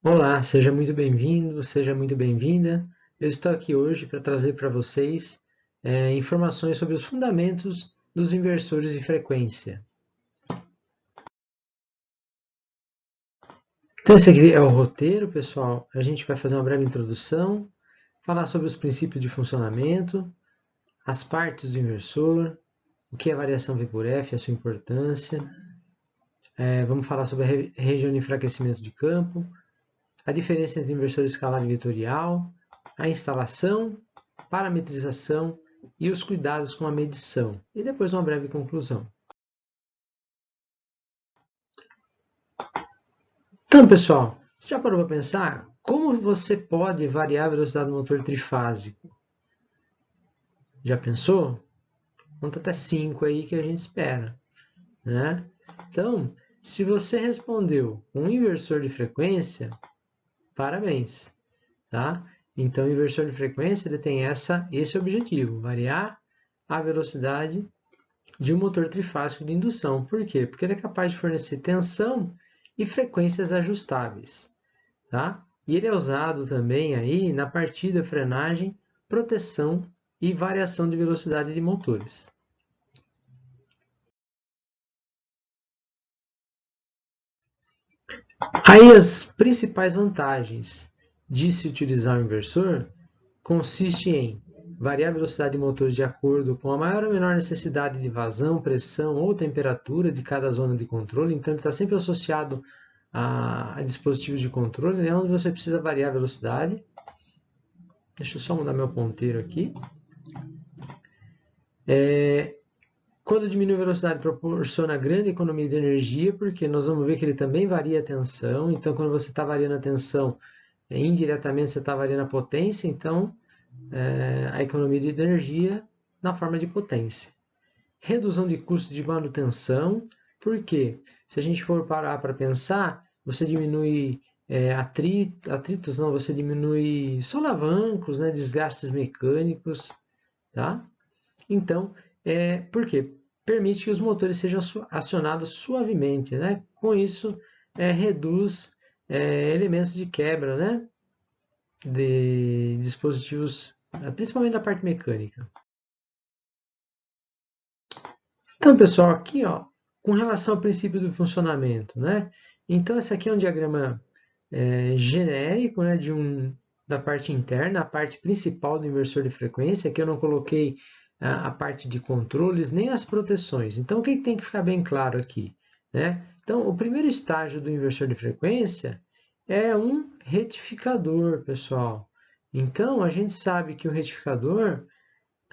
Olá, seja muito bem-vindo, seja muito bem-vinda. Eu estou aqui hoje para trazer para vocês informações sobre os fundamentos dos inversores de frequência. Então, esse aqui é o roteiro, pessoal. A gente vai fazer uma breve introdução, falar sobre os princípios de funcionamento, as partes do inversor, o que é variação V por F, a sua importância. Vamos falar sobre a região de enfraquecimento de campo, a diferença entre inversor escalar e vetorial, a instalação, parametrização e os cuidados com a medição. E depois uma breve conclusão. Então, pessoal, você já parou para pensar como você pode variar a velocidade do motor trifásico? Já pensou? Conta até 5 aí que a gente espera, né? Então, se você respondeu um inversor de frequência, parabéns, tá? Então, o inversor de frequência ele tem esse objetivo, variar a velocidade de um motor trifásico de indução. Por quê? Porque ele é capaz de fornecer tensão e frequências ajustáveis, tá? E ele é usado também aí na partida, frenagem, proteção e variação de velocidade de motores. Aí as principais vantagens de se utilizar o inversor consiste em variar a velocidade de motores de acordo com a maior ou menor necessidade de vazão, pressão ou temperatura de cada zona de controle. Então, ele está sempre associado a dispositivos de controle, né, onde você precisa variar a velocidade. Deixa eu só mudar meu ponteiro aqui. Quando diminui a velocidade, proporciona grande economia de energia, porque nós vamos ver que ele também varia a tensão. Então, quando você está variando a tensão, indiretamente você está variando a potência, então a economia de energia na forma de potência. Redução de custo de manutenção, porque se a gente for parar para pensar, você diminui atritos, não, você diminui solavancos, né, desgastes mecânicos, tá? Então, por quê? Permite que os motores sejam acionados suavemente, né? Com isso, reduz elementos de quebra, né? De dispositivos, principalmente da parte mecânica. Então, pessoal, aqui, ó, com relação ao princípio do funcionamento, né? Então, esse aqui é um diagrama genérico, né, da parte interna, a parte principal do inversor de frequência. Aqui eu não coloquei a parte de controles nem as proteções. Então, o que tem que ficar bem claro aqui, né? Então, o primeiro estágio do inversor de frequência é um retificador, pessoal. Então, a gente sabe que o retificador,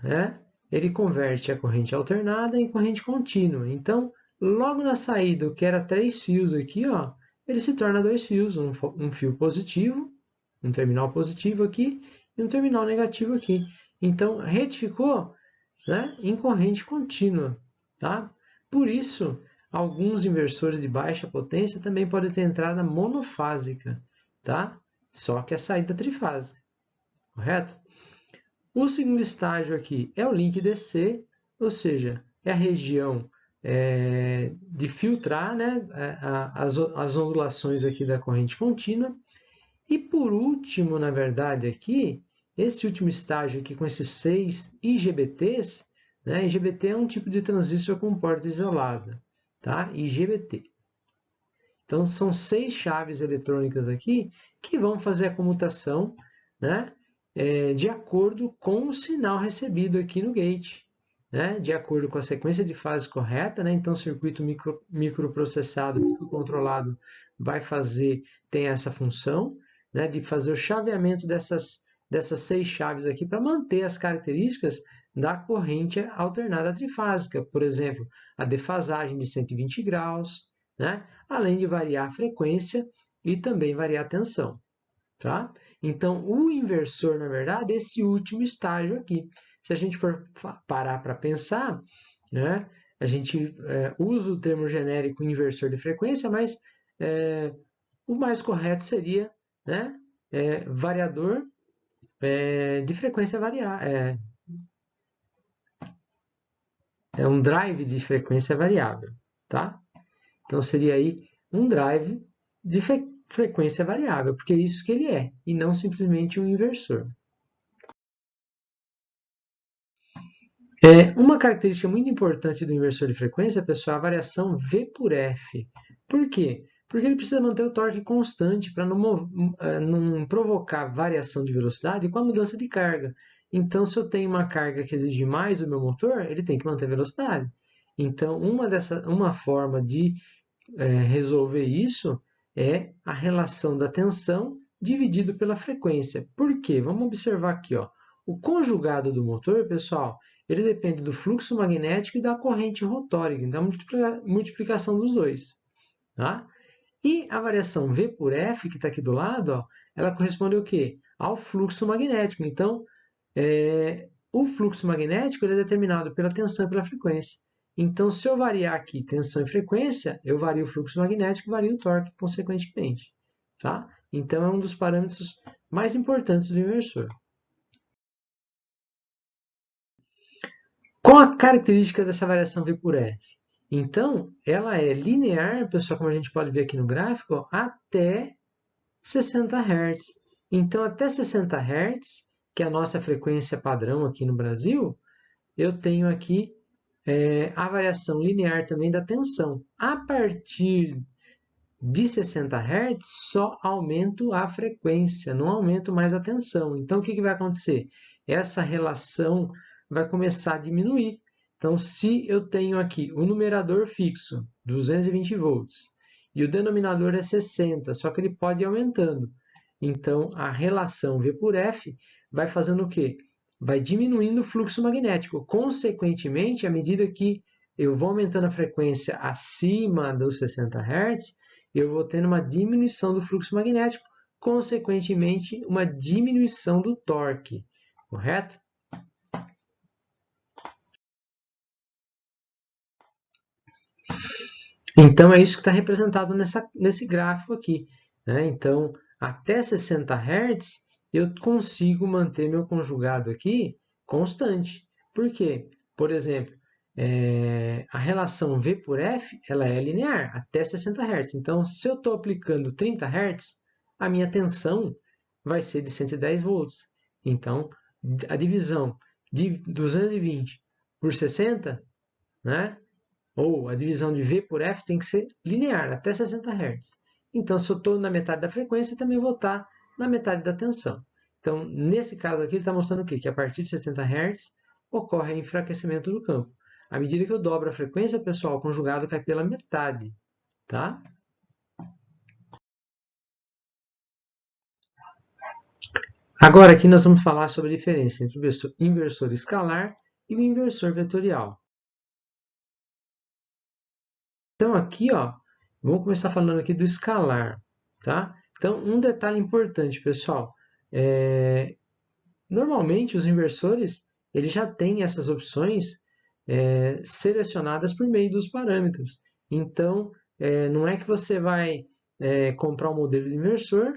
né, ele converte a corrente alternada em corrente contínua. Então, logo na saída, o que era 3 fios aqui, ó, ele se torna 2 fios, um fio positivo, um terminal positivo aqui e um terminal negativo aqui. Então, retificou, né, em corrente contínua, tá? Por isso, alguns inversores de baixa potência também podem ter entrada monofásica, tá? Só que a saída trifásica, correto? O segundo estágio aqui é o link DC, ou seja, é a região de filtrar, né, as ondulações aqui da corrente contínua. E por último, na verdade, aqui, esse último estágio aqui com esses 6 IGBTs, né, IGBT é um tipo de transistor com porta isolada, tá? IGBT. Então, são 6 chaves eletrônicas aqui que vão fazer a comutação, né, de acordo com o sinal recebido aqui no gate, né, de acordo com a sequência de fases correta, né, então o circuito microprocessado, microcontrolado tem essa função, né, de fazer o chaveamento dessas 6 chaves aqui para manter as características da corrente alternada trifásica, por exemplo, a defasagem de 120 graus, né, além de variar a frequência e também variar a tensão. Tá? Então, o inversor, na verdade, é esse último estágio aqui. Se a gente for parar para pensar, né, a gente usa o termo genérico inversor de frequência, mas o mais correto seria, né, variador de frequência variável. É um drive de frequência variável. Tá? Então, seria aí um drive frequência variável, porque é isso que ele é, e não simplesmente um inversor. Uma característica muito importante do inversor de frequência, pessoal, é a variação V por F. Por quê? Porque ele precisa manter o torque constante para não provocar variação de velocidade com a mudança de carga. Então, se eu tenho uma carga que exige mais do meu motor, ele tem que manter a velocidade. Então, uma forma de resolver isso é a relação da tensão dividido pela frequência. Por quê? Vamos observar aqui, ó. O conjugado do motor, pessoal, ele depende do fluxo magnético e da corrente rotórica, então a multiplicação dos dois. Tá? E a variação V por F, que está aqui do lado, ó, ela corresponde ao quê? Ao fluxo magnético. Então, o fluxo magnético ele é determinado pela tensão e pela frequência. Então, se eu variar aqui tensão e frequência, eu vario o fluxo magnético, vario o torque, consequentemente. Tá? Então, é um dos parâmetros mais importantes do inversor. Qual a característica dessa variação V por F? Então, ela é linear, pessoal, como a gente pode ver aqui no gráfico, ó, até 60 Hz. Então, até 60 Hz, que é a nossa frequência padrão aqui no Brasil, eu tenho aqui a variação linear também da tensão. A partir de 60 Hz, só aumento a frequência, não aumento mais a tensão. Então, o que vai acontecer? Essa relação vai começar a diminuir. Então, se eu tenho aqui o numerador fixo, 220 volts, e o denominador é 60, só que ele pode ir aumentando. Então, a relação V por F vai fazendo o quê? Vai diminuindo o fluxo magnético. Consequentemente, à medida que eu vou aumentando a frequência acima dos 60 Hz, eu vou tendo uma diminuição do fluxo magnético, consequentemente, uma diminuição do torque, correto? Então, é isso que está representado nesse gráfico aqui. Né? Então, até 60 Hz, eu consigo manter meu conjugado aqui constante. Por quê? Por exemplo, a relação V por F ela é linear até 60 Hz. Então, se eu estou aplicando 30 Hz, a minha tensão vai ser de 110 volts. Então, a divisão de 220 por 60, né? Ou a divisão de V por F tem que ser linear, até 60 Hz. Então, se eu estou na metade da frequência, também vou estar na metade da tensão. Então, nesse caso aqui, ele está mostrando o quê? Que a partir de 60 Hz ocorre enfraquecimento do campo. À medida que eu dobro a frequência, pessoal, o conjugado cai pela metade. Tá? Agora, aqui nós vamos falar sobre a diferença entre o inversor escalar e o inversor vetorial. Então, aqui, ó, vamos começar falando aqui do escalar, tá? Então, um detalhe importante, pessoal, normalmente os inversores eles já têm essas opções selecionadas por meio dos parâmetros. Então, não é que você vai comprar um modelo de inversor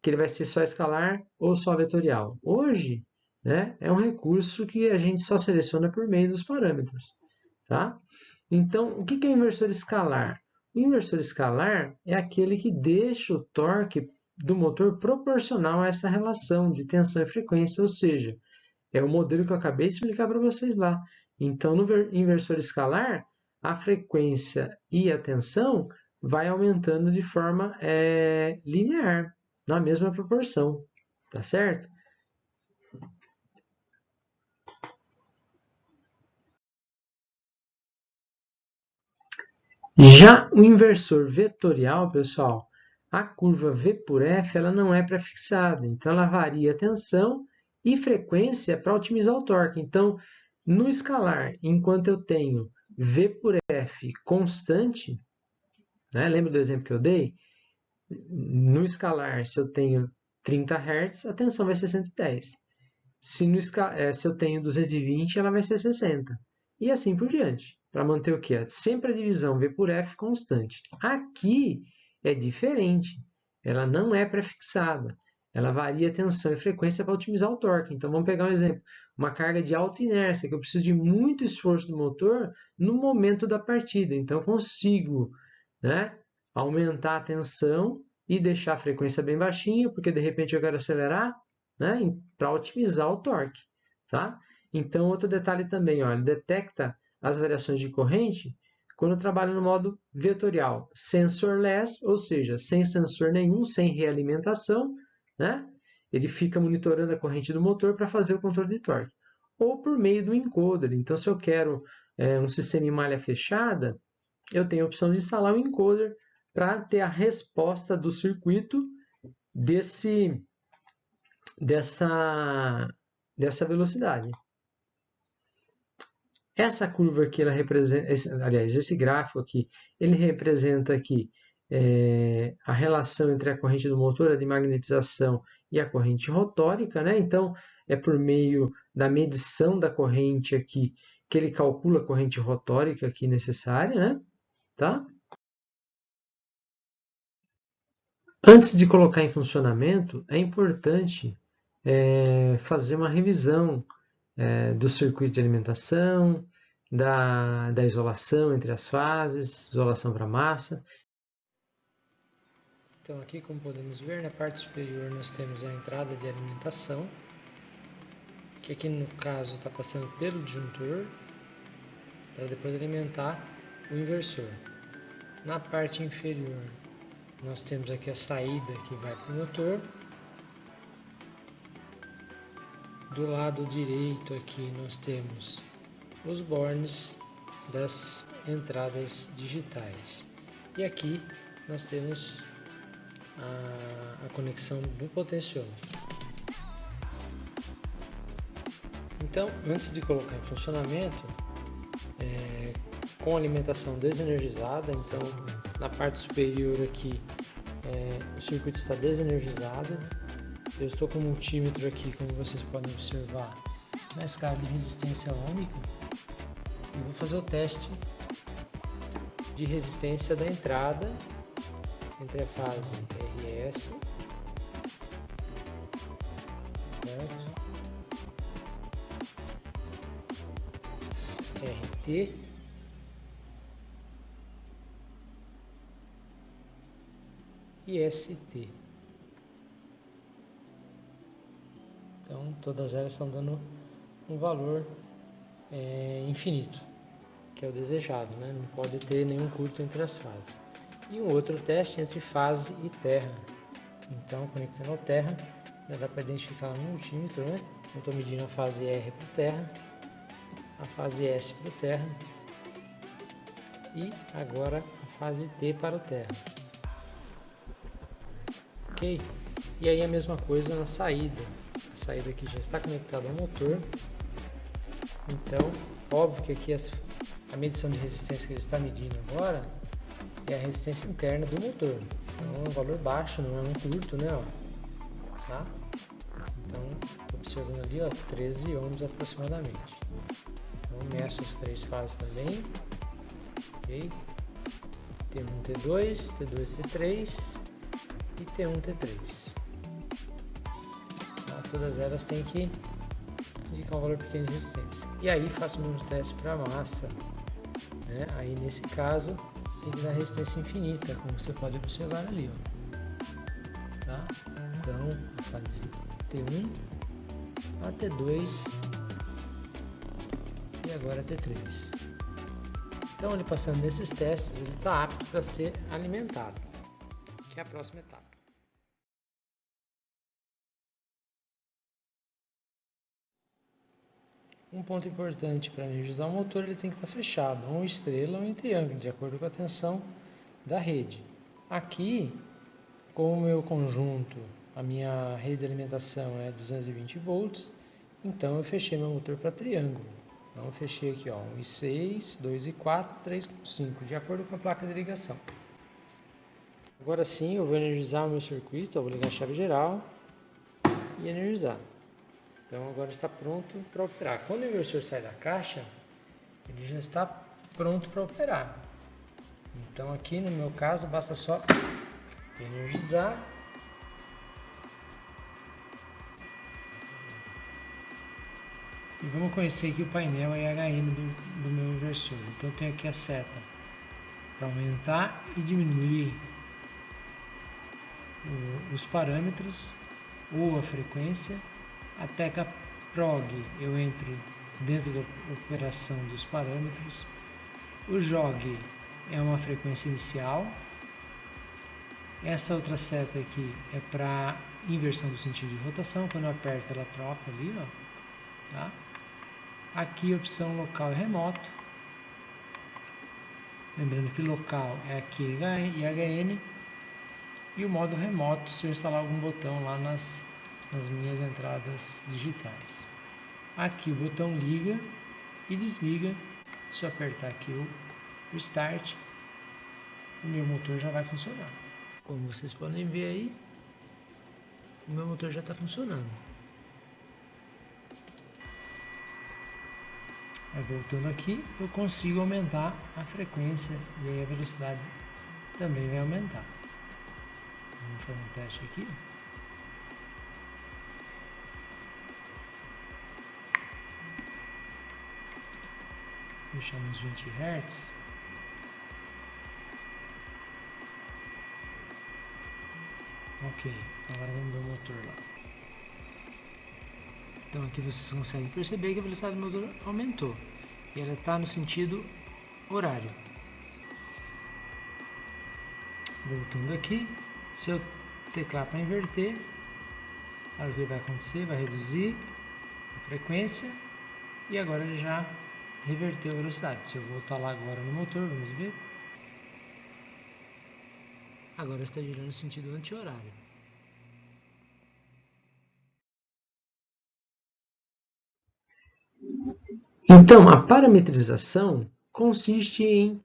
que ele vai ser só escalar ou só vetorial. Hoje, né, é um recurso que a gente só seleciona por meio dos parâmetros, tá? Então, o que é o inversor escalar? O inversor escalar é aquele que deixa o torque do motor proporcional a essa relação de tensão e frequência, ou seja, é o modelo que eu acabei de explicar para vocês lá. Então, no inversor escalar, a frequência e a tensão vai aumentando de forma linear, na mesma proporção, tá certo? Já o inversor vetorial, pessoal, a curva V por F ela não é prefixada, então ela varia a tensão e frequência para otimizar o torque. Então, no escalar, enquanto eu tenho V por F constante, né, lembra do exemplo que eu dei? No escalar, se eu tenho 30 Hz, a tensão vai ser 110. Se eu tenho 220, ela vai ser 60. E assim por diante, para manter o quê? Sempre a divisão V por F constante. Aqui é diferente, ela não é prefixada. Ela varia a tensão e frequência para otimizar o torque. Então vamos pegar um exemplo, uma carga de alta inércia, que eu preciso de muito esforço do motor no momento da partida. Então eu consigo, né, aumentar a tensão e deixar a frequência bem baixinha, porque de repente eu quero acelerar, né, para otimizar o torque, tá? Então, outro detalhe também, ó, ele detecta as variações de corrente quando eu trabalho no modo vetorial, sensorless, ou seja, sem sensor nenhum, sem realimentação, né? Ele fica monitorando a corrente do motor para fazer o controle de torque. Ou por meio do encoder. Então, se eu quero um sistema em malha fechada, eu tenho a opção de instalar um encoder para ter a resposta do circuito dessa velocidade. Essa curva aqui, ela representa, esse gráfico aqui, ele representa aqui a relação entre a corrente do motor, a de magnetização e a corrente rotórica, né? Então, é por meio da medição da corrente aqui que ele calcula a corrente rotórica aqui necessária, né? Tá? Antes de colocar em funcionamento, é importante fazer uma revisão do circuito de alimentação, da isolação entre as fases, isolação para massa. Então aqui, como podemos ver, na parte superior nós temos a entrada de alimentação, que aqui no caso está passando pelo disjuntor, para depois alimentar o inversor. Na parte inferior nós temos aqui a saída que vai para o motor. Do lado direito aqui nós temos os bornes das entradas digitais. E aqui nós temos a conexão do potenciômetro. Então, antes de colocar em funcionamento, com alimentação desenergizada, então na parte superior aqui o circuito está desenergizado. Eu estou com o multímetro aqui, como vocês podem observar, na escala de resistência ohmica, e vou fazer o teste de resistência da entrada entre a fase RS, certo? RT e ST. Então, todas elas estão dando um valor infinito, que é o desejado, né? Não pode ter nenhum curto entre as fases. E um outro teste entre fase e terra. Então, conectando ao terra, já dá para identificar no multímetro, né? Eu estou medindo a fase R para o terra, a fase S para o terra e agora a fase T para o terra. Ok? E aí a mesma coisa na saída. A saída aqui já está conectada ao motor. Então, óbvio que aqui a medição de resistência que ele está medindo agora é a resistência interna do motor. Então é um valor baixo, não é um curto, né? Ó. Tá? Então, estou observando ali, ó, 13 ohms aproximadamente. Então, meço as três fases também. Ok? T1, T2, T2, T3 e T1, T3. Tá? Todas elas têm que indicar um valor pequeno de resistência. E aí faço o mesmo teste para massa. Né? Aí nesse caso tem que dar resistência infinita, como você pode observar ali. Ó. Tá? Então a fase T1, a T2 e agora a T3. Então ele passando nesses testes, ele está apto para ser alimentado, que é a próxima etapa. Um ponto importante para energizar o motor, ele tem que estar fechado, ou uma estrela ou um triângulo, de acordo com a tensão da rede. Aqui, como o meu conjunto, a minha rede de alimentação é 220 volts, então eu fechei meu motor para triângulo. Então eu fechei aqui, ó, 1,6, 2,4, 3,5, de acordo com a placa de ligação. Agora sim, eu vou energizar o meu circuito, eu vou ligar a chave geral e energizar. Então agora está pronto para operar. Quando o inversor sai da caixa, ele já está pronto para operar. Então aqui no meu caso basta só energizar. E vamos conhecer aqui o painel IHM do meu inversor. Então eu tenho aqui a seta para aumentar e diminuir os parâmetros ou a frequência. A tecla prog eu entro dentro da operação dos parâmetros. O jog é uma frequência inicial. Essa outra seta aqui é para inversão do sentido de rotação. Quando eu aperto, ela troca ali, ó. Tá? Aqui a opção local e remoto. Lembrando que local é aqui IHN. E o modo remoto se eu instalar algum botão lá nas minhas entradas digitais. Aqui o botão liga e desliga. Se eu apertar aqui o Start, o meu motor já vai funcionar. Como vocês podem ver aí, o meu motor já está funcionando. Aí, voltando aqui, eu consigo aumentar a frequência e aí a velocidade também vai aumentar. Vamos fazer um teste aqui. Deixar nos 20 Hz. Ok, agora vamos ver o motor lá. Então aqui vocês conseguem perceber que a velocidade do motor aumentou. E ela está no sentido horário. Voltando aqui, se eu teclar para inverter, olha o que vai acontecer, vai reduzir a frequência e agora ele já reverteu a velocidade. Se eu voltar lá agora no motor, vamos ver. Agora está girando no sentido anti-horário. Então, a parametrização consiste em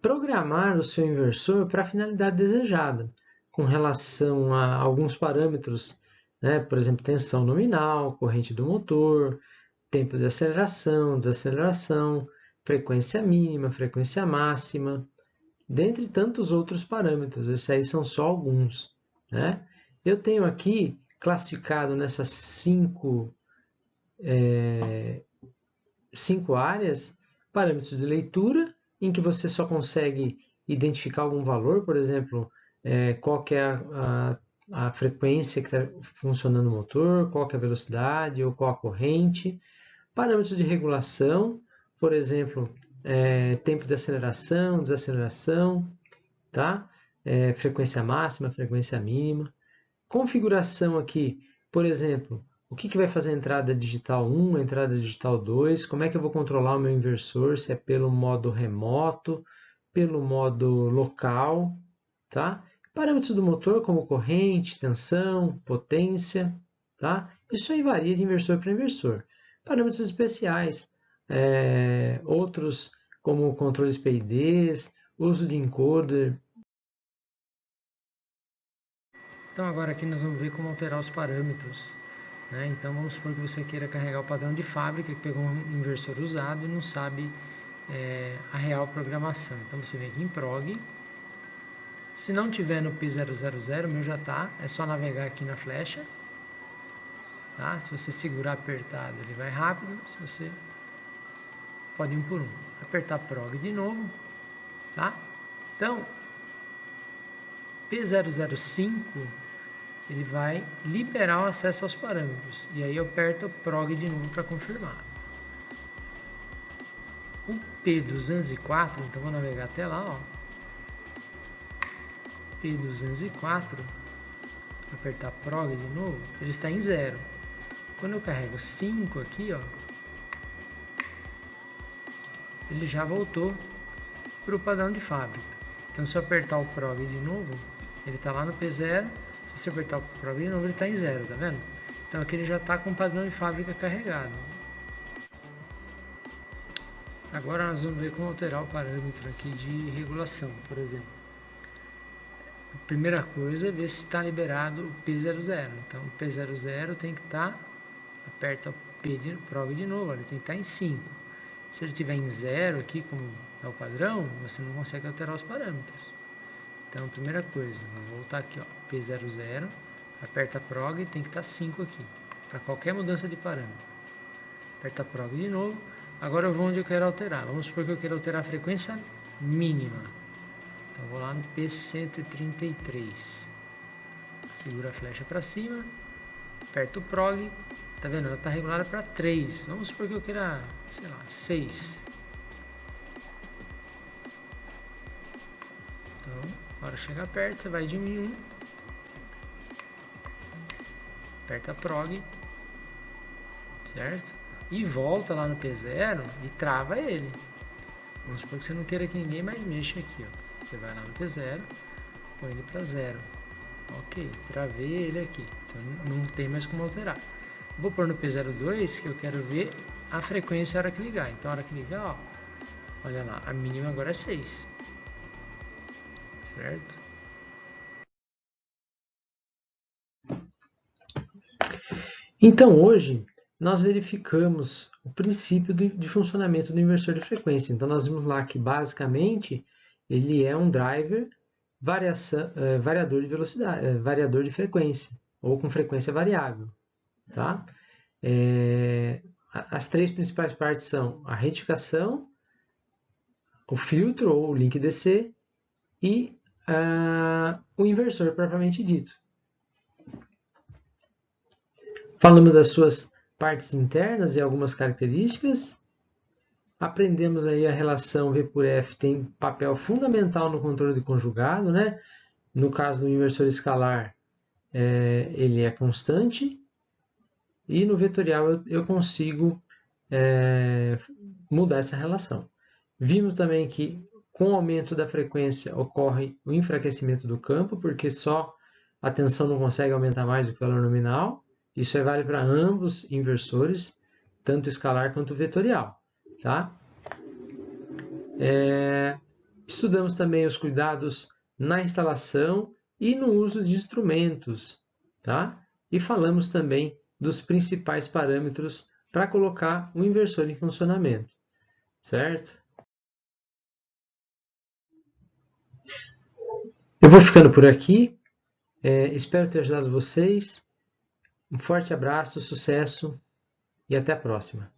programar o seu inversor para a finalidade desejada, com relação a alguns parâmetros, né? Por exemplo, tensão nominal, corrente do motor, tempo de aceleração, desaceleração, frequência mínima, frequência máxima, dentre tantos outros parâmetros. Esses aí são só alguns, né? Eu tenho aqui classificado nessas cinco áreas parâmetros de leitura, em que você só consegue identificar algum valor, por exemplo, qual que é a frequência que está funcionando o motor, qual que é a velocidade ou qual a corrente. Parâmetros de regulação, por exemplo, tempo de aceleração, desaceleração, tá? Frequência máxima, frequência mínima. Configuração aqui, por exemplo, o que vai fazer a entrada digital 1, a entrada digital 2, como é que eu vou controlar o meu inversor, se é pelo modo remoto, pelo modo local, tá? Parâmetros do motor, como corrente, tensão, potência, tá? Isso aí varia de inversor para inversor. Parâmetros especiais, outros como controles PIDs, uso de encoder. Então agora aqui nós vamos ver como alterar os parâmetros. Né? Então vamos supor que você queira carregar o padrão de fábrica, que pegou um inversor usado e não sabe a real programação. Então você vem aqui em prog. Se não tiver no P000, o meu já está, é só navegar aqui na flecha. Tá? Se você segurar apertado, ele vai rápido. Se você pode ir um por um. Apertar prog de novo. Tá? Então, P005 ele vai liberar o acesso aos parâmetros. E aí eu aperto prog de novo para confirmar. O P204, então vou navegar até lá, ó. P204, apertar prog de novo, ele está em 0. Quando eu carrego 5 aqui, ó, ele já voltou para o padrão de fábrica. Então se eu apertar o prog de novo, ele está lá no P0. Se você apertar o prog de novo, ele está em 0, tá vendo? Então aqui ele já está com o padrão de fábrica carregado. Agora nós vamos ver como alterar o parâmetro aqui de regulação, por exemplo. A primeira coisa é ver se está liberado o P00. Então o P00 tem que estar, aperta o prog de novo, ele tem que estar em 5. Se ele estiver em 0 aqui, como é o padrão, você não consegue alterar os parâmetros. Então, primeira coisa, vou voltar aqui, ó, P00, aperta prog e tem que estar 5 aqui, para qualquer mudança de parâmetro. Aperta prog de novo. Agora eu vou onde eu quero alterar. Vamos supor que eu quero alterar a frequência mínima. Então, vou lá no P133. Segura a flecha para cima, aperta o prog, tá vendo? Ela está regulada para 3. Vamos supor que eu queira, sei lá, 6. Então, na hora que chegar perto, você vai de 1 em 1. Aperta prog, certo? E volta lá no P0 e trava ele. Vamos supor que você não queira que ninguém mais mexa aqui, ó. Você vai lá no P0, põe ele para 0. Ok, travei ele aqui, então não tem mais como alterar. Vou pôr no P02 que eu quero ver a frequência na hora que ligar. Então, na hora que ligar, ó, olha lá, a mínima agora é 6, certo? Então, hoje, nós verificamos o princípio de funcionamento do inversor de frequência. Então, nós vimos lá que, basicamente, ele é um driver variador de velocidade, variador de frequência, ou com frequência variável. Tá? As três principais partes são a retificação, o filtro ou o link DC e o inversor propriamente dito. Falamos das suas partes internas e algumas características. Aprendemos aí a relação V por F tem papel fundamental no controle de conjugado, né? No caso do inversor escalar, ele é constante. E no vetorial eu consigo mudar essa relação. Vimos também que com o aumento da frequência ocorre o enfraquecimento do campo, porque só a tensão não consegue aumentar mais do que o valor nominal. Isso vale para ambos inversores, tanto escalar quanto vetorial. Tá? Estudamos também os cuidados na instalação e no uso de instrumentos. Tá? E falamos também dos principais parâmetros para colocar o inversor em funcionamento. Certo? Eu vou ficando por aqui. Espero ter ajudado vocês. Um forte abraço, sucesso e até a próxima.